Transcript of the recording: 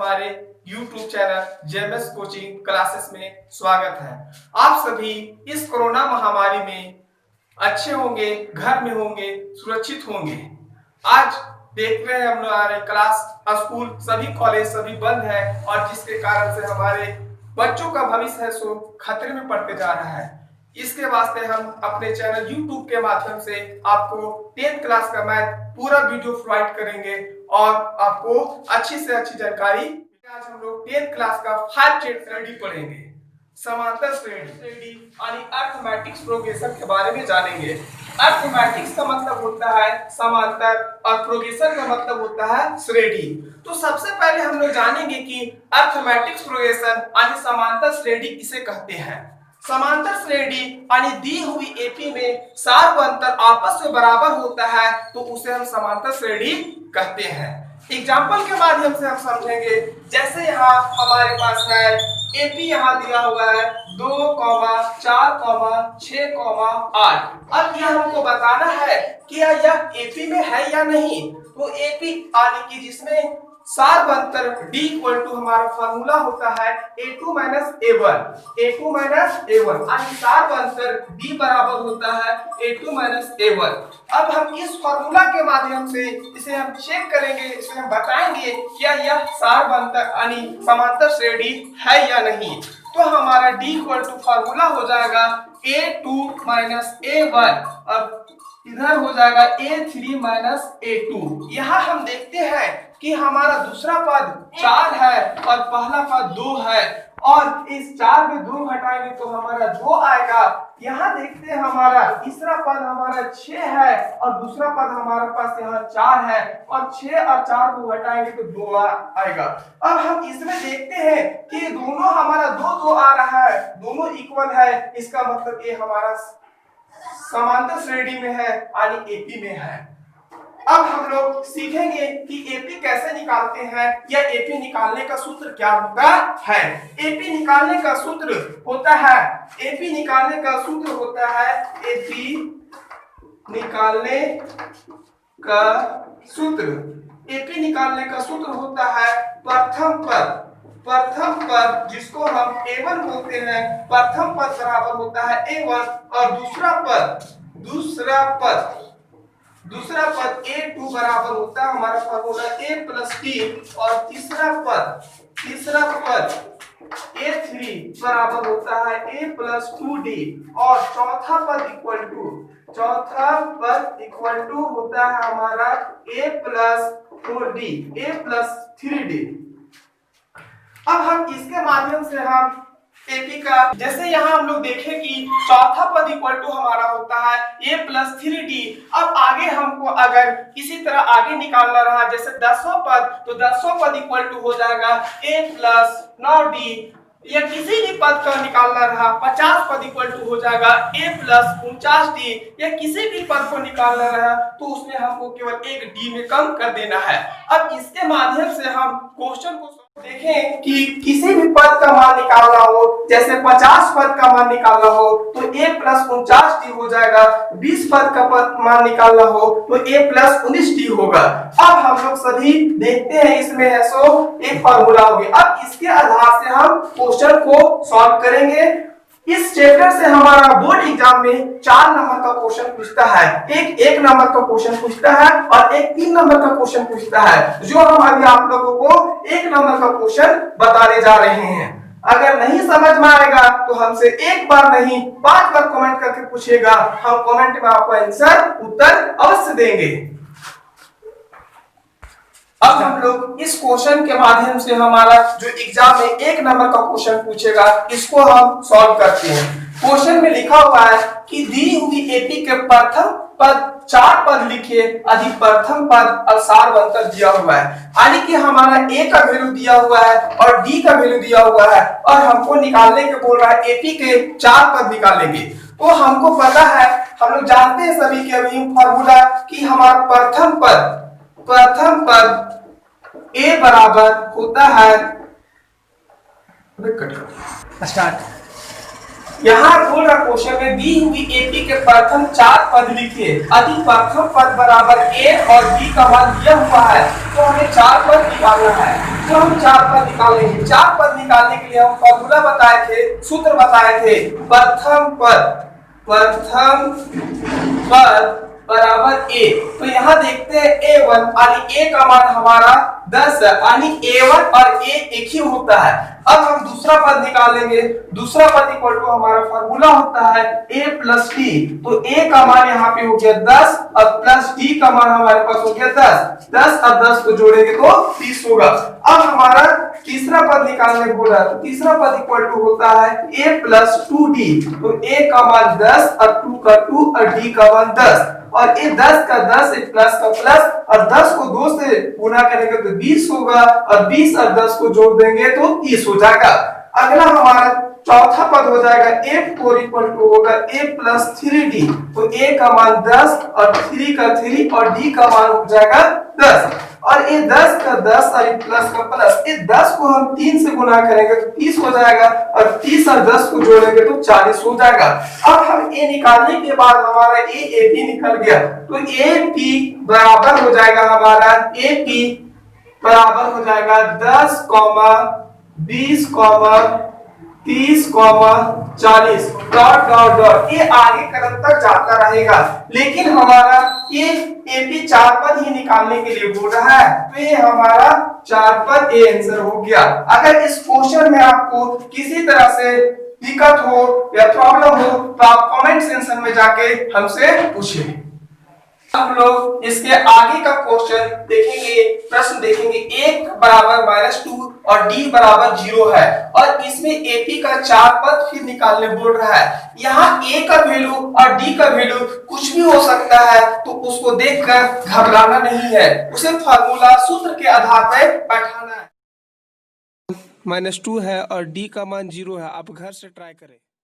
हमारे YouTube channel JMS coaching classes में स्वागत है। आप सभी इस कोरोना महामारी में अच्छे होंगे, घर में होंगे, सुरक्षित होंगे। आज देख रहे हैं हम लोग हमारे क्लास, स्कूल, सभी कॉलेज सभी बंद है और जिसके कारण से हमारे बच्चों का भविष्य है सो खतरे में पड़ते जा रहा है। इसके वास्ते हम अपने चैनल YouTube के माध्यम से आपको 10th क्लास का मैथ पूरा वीडियो प्रोवाइड करेंगे और आपको अच्छी से अच्छी जानकारी। आज हम लोग 10th क्लास का 5 श्रेणी पढ़ेंगे। समांतर श्रेणी यानी अरिथमेटिक्स प्रोग्रेशन के बारे में जानेंगे। अरिथमेटिक्स का मतलब होता है समांतर और प्रोग्रेशन का मतलब होता है श्रेणी। तो सबसे पहले हम लोग जानेंगे कि अरिथमेटिक्स प्रोग्रेशन यानी समांतर श्रेणी किसे कहते हैं। समांतर श्रेणी यानी दी हुई एपी में सार व अंतर आपस में बराबर होता है तो उसे हम समांतर श्रेणी कहते हैं। एग्जाम्पल के माध्यम से हम समझेंगे। जैसे यहाँ हमारे पास है एपी, यहाँ दिया हुआ है 2, 4, 6, 8। अब यह हमको बताना है कि यह एपी में है या नहीं। तो एपी यानी कि जिसमें सार व अंतर D इक्वल टू हमारा फार्मूला होता है A2 - A1 यानी सार व अंतर D बराबर होता है A2 - A1। अब हम इस फार्मूला के माध्यम से इसे हम चेक करेंगे, इसे हम बताएंगे क्या यह सार व अंतर यानी समांतर श्रेणी है या नहीं। तो हमारा D इक्वल टू फार्मूला हो जाएगा A2 - A1 और इधर हो जाएगा A3 - A2। यहाँ हम देखते हैं कि हमारा दूसरा पद 4 है और पहला पद 2 है और इस 4 में 2 घटाएंगे तो हमारा 2 आएगा। यहाँ देखते हैं हमारा तीसरा पद हमारा 6 है और दूसरा पद हमारे पास यहाँ 4 है और 6 और 4 को घटाएंगे तो 2 आएगा। अब हम इसमें देखते हैं कि दोनों हमारा 2 आ रहा है, दोनों इक्वल है, इसका मतलब ये हमारा समांतर श्रेणी में है यानी एपी में है। अब हम लोग सीखेंगे कि एपी कैसे निकालते हैं या एपी निकालने का सूत्र क्या होता है। एपी निकालने का सूत्र होता है एपी निकालने का सूत्र होता है एपी निकालने का सूत्र एपी निकालने का सूत्र होता है प्रथम पद जिसको हम A1 बोलते हैं। प्रथम पद बराबर होता है A1 और दूसरा पद A2 बराबर होता है हमारा फार्मूला A + T और तीसरा पद A3 बराबर होता है A + 2D और चौथा पद इक्वल टू होता है हमारा A + 3D। अब हम इसके माध्यम से हम एपी का, जैसे यहाँ हम लोग देखें कि चौथा पद इक्वल टू हमारा होता है A + 3D। अब आगे हमको अगर इसी तरह आगे निकालना रहा जैसे 10वां पद, तो 10वां पद इक्वल टू हो जाएगा A + 9D या किसी भी पद का निकालना रहा 50 पद इक्वल टू हो जाएगा A + 49D या किसी भी पद को निकालना रहा तो उसमें हमको केवल एक D में कम कर देना है। अब इसके माध्यम से हम क्वेश्चन को देखें कि किसी भी पद का मान निकालना हो, जैसे 50 पद का मान निकालना हो तो A + 49D हो जाएगा। 20 पद का मान निकालना हो तो A + 19D होगा। अब हम लोग सभी देखते हैं इसमें है सो एक फार्मूला होगी। अब इसके आधार से हम क्वेश्चन को सॉल्व करेंगे। इस चैप्टर से हमारा बोर्ड एग्जाम में 4 नंबर का क्वेश्चन पूछता है, एक 1 नंबर का क्वेश्चन पूछता है और एक 3 नंबर का क्वेश्चन पूछता है, जो हम अभी आप लोगों को 1 नंबर का क्वेश्चन बताने जा रहे हैं। अगर नहीं समझ में आएगा तो हमसे एक बार नहीं 5 बार कमेंट करके पूछिएगा, हम कमेंट में आपको उत्तर अवश्य देंगे। अब हम लोग इस क्वेश्चन के माध्यम से हमारा जो एग्जाम में 1 नंबर का क्वेश्चन पूछेगा इसको हम सॉल्व करते हैं। क्वेश्चन में लिखा हुआ है कि दी हुई एपी के प्रथम पद 4 पद लिखिए, अधिक प्रथम पद और सार व अंतर दिया हुआ है। यानी कि हमारा A का वैल्यू दिया हुआ है और D का वैल्यू दिया हुआ है और हमको निकालने के बोल रहा है एपी के 4 पद निकालेंगे। तो हमको पता है, हम लोग जानते हैं सभी के अभी फार्मूला कि हमारा प्रथम पद A बराबर होता है स्टार्ट यहाँ बोल रहा क्वेश्चन में दी हुई एपी के प्रथम 4 पद लिखिए। अति प्रथम पद बराबर ए और बी का मान दिया हुआ है, तो हमें 4 पद निकालना है। तो हम 4 पद निकालेंगे। 4 पद निकालने के लिए हम फॉर्मूला बताए थे, सूत्र बताए थे। प्रथम पद बराबर ए। तो यहाँ देखते हैं a1 यानी a का मान हमारा 10 है, यानी a1 और a एक ही होता है। अब हम दूसरा पद निकालेंगे। दूसरा पद इक्वल टू हमारा फार्मूला होता है a प्लस d। तो a का मान यहाँ पे हो गया 10 और प्लस d का मान हमारे पास हो गया 10। 10 और 10 को जोड़ेंगे तो 30 होगा। अब हमारा तीसरा पद निकालने को बोला, तो तीसरा पद इक्वल टू होता है a प्लस 2d। तो a का मान 10 और 2 का 2 और d का मान 10। और ये 10 का 10 एक प्लस का प्लस, और 10 को 2 से गुना करेंगे तो 20 होगा, और 20 और 10 को जोड़ देंगे तो 30 हो जाएगा। अगला हमारा चौथा पद हो जाएगा f4 इक्वल टू होगा a प्लस 3d। तो a का मान 10 और 3 का 3 और d का मान हो जाएगा 10। और ये 10 का 10 और प्लस का प्लस, ये 10 को हम 3 से गुना करेंगे तो 30 हो जाएगा, और 30 और 10 को जोड़ेंगे तो 40 हो जाएगा। अब हम a निकालने के बाद हमारा AP निकल गया, तो AP बराबर हो जाएगा हमारा AP बराबर हो जाएगा 10, 20, 30, 40 डॉट डॉट डॉट। ये आगे क्रम तक जाता रहेगा, लेकिन हमारा ये एपी 4 पद ही निकालने के लिए बोल रहा है, तो ये हमारा 4 पद ए आंसर हो गया। अगर इस क्वेश्चन में आपको किसी तरह से दिक्कत हो या प्रॉब्लम हो तो आप कमेंट सेक्शन में जाके हमसे पूछिए। हम लोग इसके आगे का क्वेश्चन देखेंगे, प्रश्न देखेंगे। 1 बराबर -2 और d बराबर 0 है, और इसमें AP का 4 पद फिर निकालने बोल रहा है। यहाँ a का वैल्यू और d का वैल्यू कुछ भी हो सकता है, तो उसको देखकर घबराना नहीं है, उसे फार्मूला सूत्र के आधार पर बैठाना है। -2 है और d का मान 0 है, आप घर से ट्राई करें।